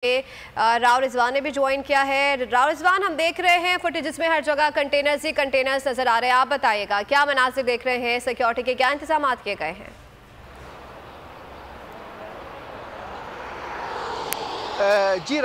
राव रिजवान ने भी ज्वाइन किया है। राव रिजवान, हम देख रहे हैं फुटेज जिसमें हर जगह कंटेनर्स ही कंटेनर्स नजर आ रहे हैं। आप बताइएगा क्या मनासिर देख रहे हैं, सिक्योरिटी के क्या इंतजाम किए गए हैं? जी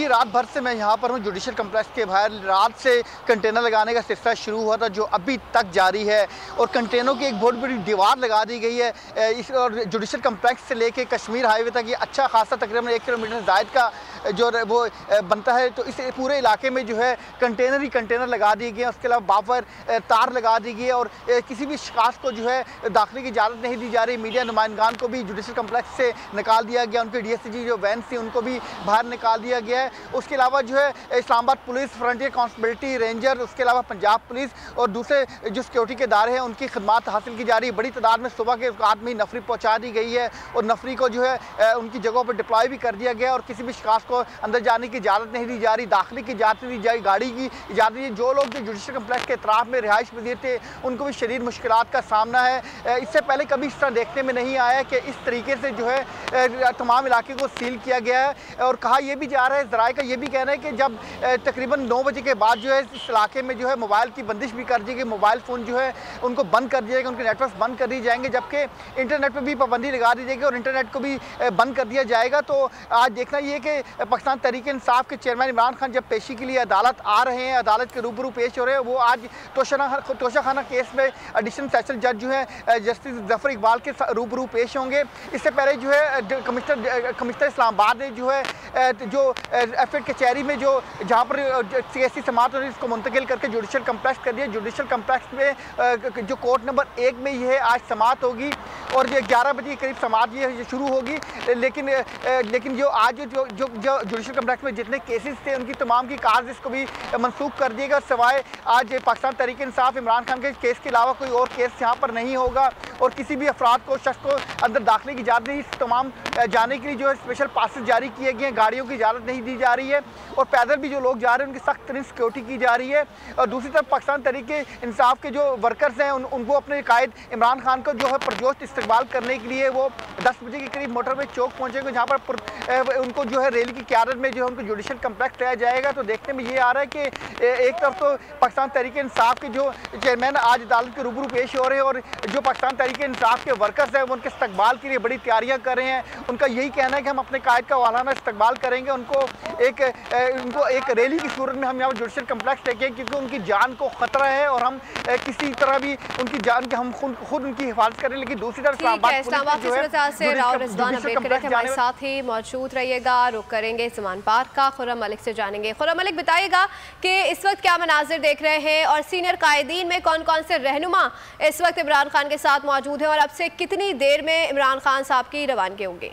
रात भर से मैं यहाँ पर हूँ जुडिशल कम्प्लेक्स के बाहर। रात से कंटेनर लगाने का सिलसिला शुरू हुआ था जो अभी तक जारी है और कंटेनरों की एक बहुत बड़ी दीवार लगा दी गई है। इस और जुडिशल कम्प्लेक्स से लेके कश्मीर हाईवे तक ये अच्छा खासा तकरीबन 1 किलोमीटर जायद का जो वो बनता है। तो इस पूरे इलाके में जो है कंटेनर ही कंटेनर लगा दिए गए हैं। उसके अलावा बाफर तार लगा दी गई है और किसी भी शिकायत को जो है दाखिले की इजाज़त नहीं दी जा रही। मीडिया नुमाइंदगान को भी जुडिशल कम्प्लेक्स से निकाल दिया गया, उनके DSG जो वैन थी उनको भी बाहर निकाल दिया गया है। उसके अलावा जो है इस्लामाबाद पुलिस, फ्रंटियर कांस्टेबिलिटी रेंजर, उसके अलावा पंजाब पुलिस और दूसरे जो सिक्योरिटी के इदारे हैं उनकी खदमात हासिल की जा रही है। बड़ी तादाद में सुबह के औकात में नफरी पहुँचा दी गई है और नफरी को जो है उनकी जगहों पर डिप्लॉय भी कर दिया गया और किसी भी शिकायत को अंदर जाने की इजाज़त नहीं दी जा रही, दाखिले की इजाज़त दी जाए, गाड़ी की इजाज़त दी। जो लोग जो जुडिशल कम्प्लेक्स के अतराफ में रिहाइश पजीर थे उनको भी शदीद मुश्किलात का सामना है। इससे पहले कभी इस तरह देखने में नहीं आया कि इस तरीके से जो है तमाम इलाके को सील किया गया है। और कहा यह भी जा रहा है, ज़राए का ये भी कहना है कि जब तकरीबन 9 बजे के बाद जो है इस इलाके में जो है मोबाइल की बंदिश भी कर दी गई, मोबाइल फ़ोन जो है उनको बंद कर दिया जाएगा, उनके नेटवर्क बंद कर दिए जाएंगे, जबकि इंटरनेट पर भी पाबंदी लगा दी जाएगी और इंटरनेट को भी बंद कर दिया जाएगा। तो आज देखना ये कि पाकिस्तान तहरीक इंसाफ के चेयरमैन इमरान खान जब पेशी के लिए अदालत आ रहे हैं, अदालत के रूबरू पेश हो रहे हैं, वो आज तोशाखाना केस में एडिशनल सेशन जज जो है जस्टिस जफर इकबाल के रूबरू पेश होंगे। इससे पहले जो है कमिश्नर इस्लामाबाद ने जो है जो एफएड कचहरी में जो जहाँ पर सियासी समाअत और इसको मुंतकिल करके जुडिशल कम्प्लेक्स कर दिया। जुडिशल कम्प्लेक्स में जो कोर्ट नंबर 1 में ये है आज समाअत होगी और ये 11 बजे के करीब समाअत ये शुरू होगी। लेकिन जो आज जो जुडिशल कम्प्लेक्स में जितने केसेस थे उनकी तमाम की कार्ज इसको भी मनसूख कर दिएगा। सिवाय आज पाकिस्तान तहरीक इंसाफ इमरान खान के केस के अलावा कोई और केस यहाँ पर नहीं होगा और किसी भी अफराद को शख्स को अंदर दाखिले की इजाज़त नहीं। तमाम जाने के लिए जो है स्पेशल पासेस जारी किए गए हैं, गाड़ियों की इजाज़त नहीं दी जा रही है और पैदल भी जो लोग जा रहे हैं उनकी सख्त तरीन सिक्योरिटी की जा रही है। और दूसरी तरफ पाकिस्तान तहरीक इंसाफ के जो वर्कर्स हैं उनको अपने कायद इमरान खान को जो है पुरजोश इस्तकबाल करने के लिए वो 10 बजे के करीब मोटरवे चौक पहुँचेंगे, जहाँ पर उनको जो है रैली की क़यादत में जो है उनको जुडिशल कम्प्लेक्स लाया जाएगा। तो देखने में ये आ रहा है कि एक तरफ तो पाकिस्तान तहरीक इंसाफ के जो चेयरमैन आज अदालत के रूबरू पेश हो रहे हैं और जो पाकिस्तान तहरीक इंसाफ के वर्कर्स हैं वो उनके इस्तकबाल के लिए बड़ी तैयारियाँ कर रहे हैं। उनका यही कहना है कि हम अपने कायद का वालाना इस्तकबाल करेंगे, उनको एक रैली की सूरत में हम यहाँ जुडिशल कम्प्लेक्स लेके, क्योंकि उनकी जान को खतरा है और हम किसी तरह भी उनकी जान के हम खुद उनकी हिफाजत करें। लेकिन दूसरी तरफ हमारे साथ ही मौजूद रहिएगा, रुक करेंगे समान पार्क का, खुर्रम मलिक से जानेंगे। खुर्रम मलिक, बताइएगा कि इस वक्त क्या मनाजिर देख रहे हैं और सीनियर कायदीन में कौन कौन से रहनुमा इस वक्त इमरान खान के साथ मौजूद हैं और अब से कितनी देर में इमरान खान साहब की रवानगी होंगी?